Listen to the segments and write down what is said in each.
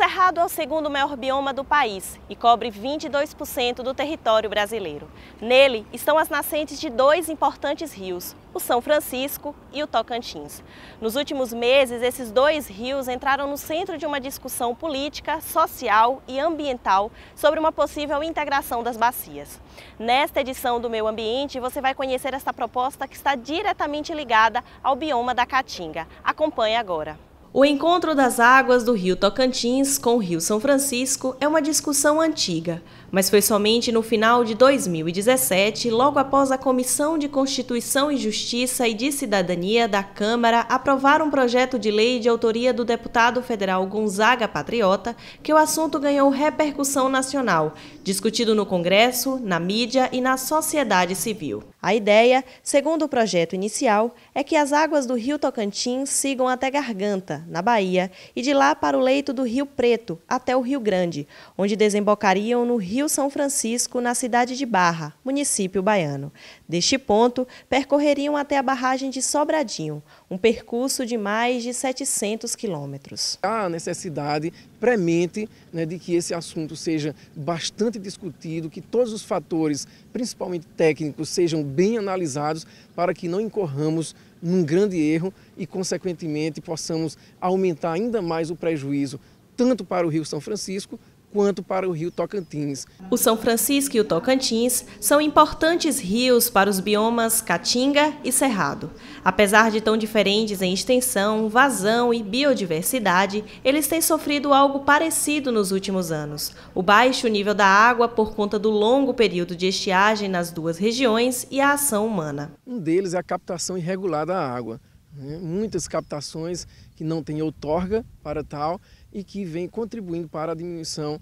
Cerrado é o segundo maior bioma do país e cobre 22% do território brasileiro. Nele estão as nascentes de dois importantes rios, o São Francisco e o Tocantins. Nos últimos meses, esses dois rios entraram no centro de uma discussão política, social e ambiental sobre uma possível integração das bacias. Nesta edição do Meio Ambiente, você vai conhecer esta proposta que está diretamente ligada ao bioma da Caatinga. Acompanhe agora. O encontro das águas do rio Tocantins com o rio São Francisco é uma discussão antiga, mas foi somente no final de 2017, logo após a Comissão de Constituição e Justiça e de Cidadania da Câmara aprovar um projeto de lei de autoria do deputado federal Gonzaga Patriota, que o assunto ganhou repercussão nacional, discutido no Congresso, na mídia e na sociedade civil. A ideia, segundo o projeto inicial, é que as águas do rio Tocantins sigam até Garganta, na Bahia, e de lá para o leito do Rio Preto, até o Rio Grande, onde desembocariam no Rio São Francisco, na cidade de Barra, município baiano. Deste ponto, percorreriam até a barragem de Sobradinho, um percurso de mais de 700 quilômetros. Há necessidade premente, de que esse assunto seja bastante discutido, que todos os fatores, principalmente técnicos, sejam bem analisados para que não incorramos num grande erro e, consequentemente, possamos aumentar ainda mais o prejuízo, tanto para o Rio São Francisco, quanto para o rio Tocantins. O São Francisco e o Tocantins são importantes rios para os biomas Caatinga e Cerrado. Apesar de tão diferentes em extensão, vazão e biodiversidade, eles têm sofrido algo parecido nos últimos anos. O baixo nível da água por conta do longo período de estiagem nas duas regiões e a ação humana. Um deles é a captação irregular da água. Muitas captações que não têm outorga para tal e que vem contribuindo para a diminuição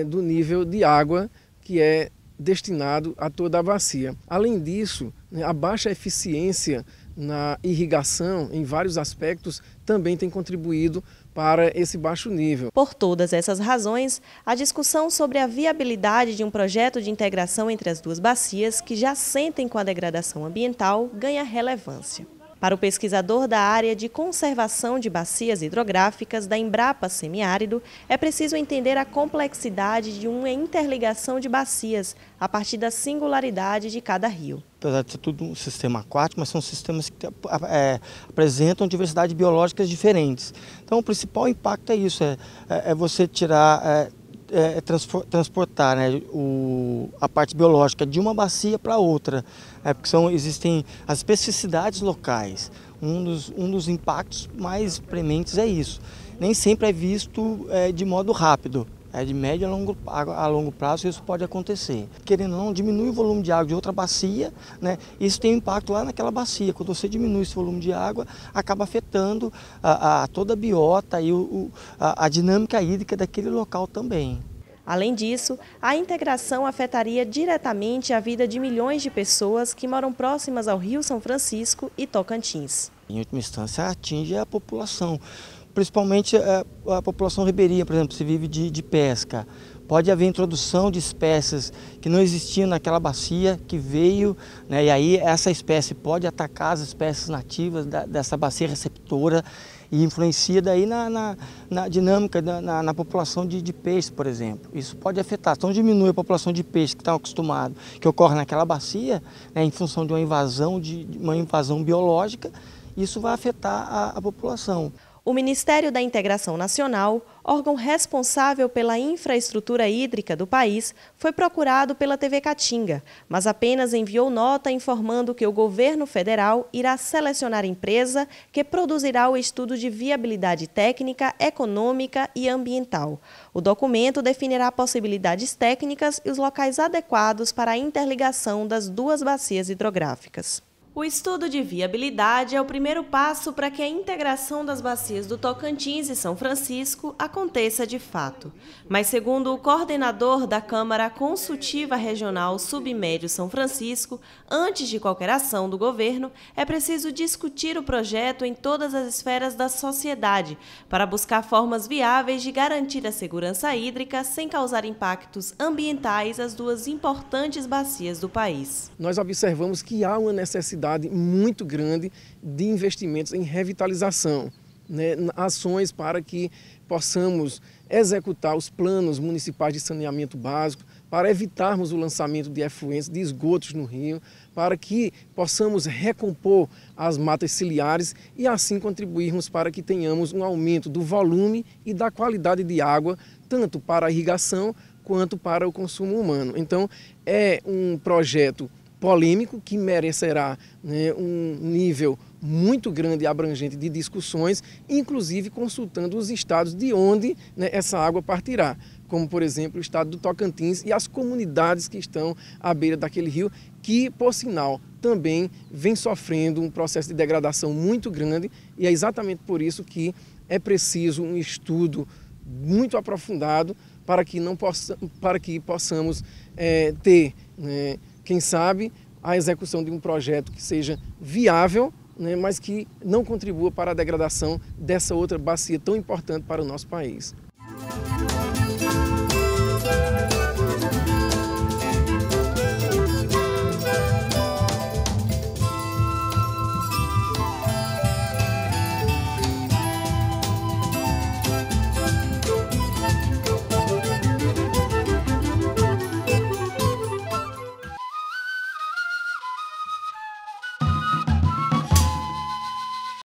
do nível de água que é destinado a toda a bacia. Além disso, a baixa eficiência na irrigação, em vários aspectos, também tem contribuído para esse baixo nível. Por todas essas razões, a discussão sobre a viabilidade de um projeto de integração entre as duas bacias, que já sentem com a degradação ambiental, ganha relevância. Para o pesquisador da área de conservação de bacias hidrográficas da Embrapa Semiárido, é preciso entender a complexidade de uma interligação de bacias a partir da singularidade de cada rio. Apesar de ser tudo um sistema aquático, mas são sistemas que apresentam diversidades biológicas diferentes. Então o principal impacto é isso, é você tirar... transportar a parte biológica de uma bacia para outra, porque existem as especificidades locais. Um dos impactos mais prementes é isso. Nem sempre é visto de modo rápido. De médio a longo prazo isso pode acontecer. Querendo ou não, diminui o volume de água de outra bacia, isso tem um impacto lá naquela bacia. Quando você diminui esse volume de água, acaba afetando toda a biota e a dinâmica hídrica daquele local também. Além disso, a integração afetaria diretamente a vida de milhões de pessoas que moram próximas ao Rio São Francisco e Tocantins. Em última instância, atinge a população. Principalmente a população ribeirinha, por exemplo, se vive de pesca. Pode haver introdução de espécies que não existiam naquela bacia, que veio, e aí essa espécie pode atacar as espécies nativas dessa bacia receptora e influencia daí na dinâmica, na população de peixe, por exemplo. Isso pode afetar. Então diminui a população de peixe que está acostumado, que ocorre naquela bacia, em função de uma invasão biológica, isso vai afetar a população. O Ministério da Integração Nacional, órgão responsável pela infraestrutura hídrica do país, foi procurado pela TV Caatinga, mas apenas enviou nota informando que o governo federal irá selecionar empresa que produzirá o estudo de viabilidade técnica, econômica e ambiental. O documento definirá possibilidades técnicas e os locais adequados para a interligação das duas bacias hidrográficas. O estudo de viabilidade é o primeiro passo para que a integração das bacias do Tocantins e São Francisco aconteça de fato. Mas, segundo o coordenador da Câmara Consultiva Regional Submédio São Francisco, antes de qualquer ação do governo, é preciso discutir o projeto em todas as esferas da sociedade, para buscar formas viáveis de garantir a segurança hídrica sem causar impactos ambientais às duas importantes bacias do país. Nós observamos que há uma necessidade muito grande de investimentos em revitalização. né, ações para que possamos executar os planos municipais de saneamento básico, para evitarmos o lançamento de efluentes, de esgotos no rio, para que possamos recompor as matas ciliares e assim contribuirmos para que tenhamos um aumento do volume e da qualidade de água, tanto para a irrigação quanto para o consumo humano. Então, é um projeto polêmico que merecerá, né, um nível muito grande e abrangente de discussões, inclusive consultando os estados de onde, né, essa água partirá, como por exemplo o estado do Tocantins e as comunidades que estão à beira daquele rio, que por sinal também vem sofrendo um processo de degradação muito grande, e é exatamente por isso que é preciso um estudo muito aprofundado para que possamos ter, né, quem sabe, a execução de um projeto que seja viável, né, mas que não contribua para a degradação dessa outra bacia tão importante para o nosso país.